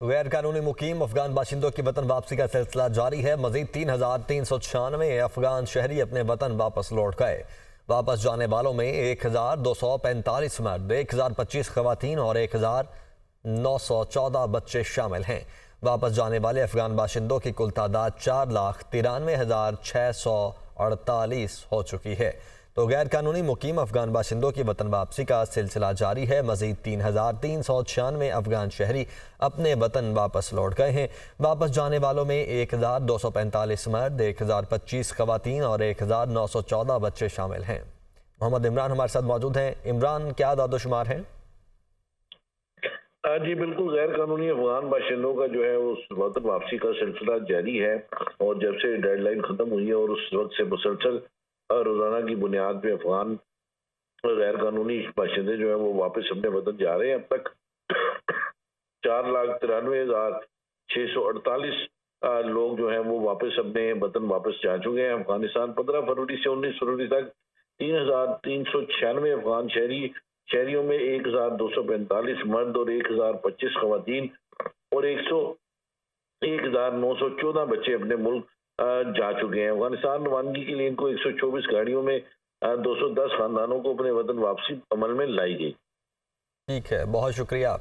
गैर कानूनी मुकीम अफगान बाशिंदों की वतन वापसी का सिलसिला जारी है। मजीद 3,396 अफगान शहरी अपने वतन वापस लौट गए। वापस जाने वालों में 1,245 मर्द, 1,025 खवातीन और 1,914 बच्चे शामिल हैं। वापस जाने वाले अफगान बाशिंदों की कुल तादाद 4,93,648 हो चुकी है। तो गैर कानूनी मुकीम अफगान बाशिंदों की वतन वापसी का सिलसिला जारी है। मजीद 3,396 अफगान शहरी अपने वतन वापस लौट गए हैं। वापस जाने वालों में 1,245 मर्द, 1,025 खवातीन और 1,914 बच्चे शामिल हैं। मोहम्मद इमरान हमारे साथ मौजूद हैं। इमरान, क्या दादोशुमार हैं? जी बिल्कुल, गैर कानूनी अफगान बाशिंदों का जो है वो वतन वापसी का सिलसिला जारी है। और जब से डेडलाइन खत्म हुई है और उस वक्त से मुसलसल रोजाना की बुनियाद पे अफगान गैर कानूनी बाशिंदे जो है वो वापस अपने वतन जा रहे हैं। अब तक 4,93,648 लोग जो है वो वापस अपने वतन वापस जा चुके हैं। अफगानिस्तान 15 फरवरी से 19 फरवरी तक 3,396 अफगान शहरियों में 1,245 मर्द और 1,025 खवातीन और 1,914 बच्चे अपने मुल्क जा चुके हैं। अफगानिस्तान रवानगी के लिए इनको 124 गाड़ियों में 210 खानदानों को अपने वतन वापसी अमल में लाई गई। ठीक है, बहुत शुक्रिया।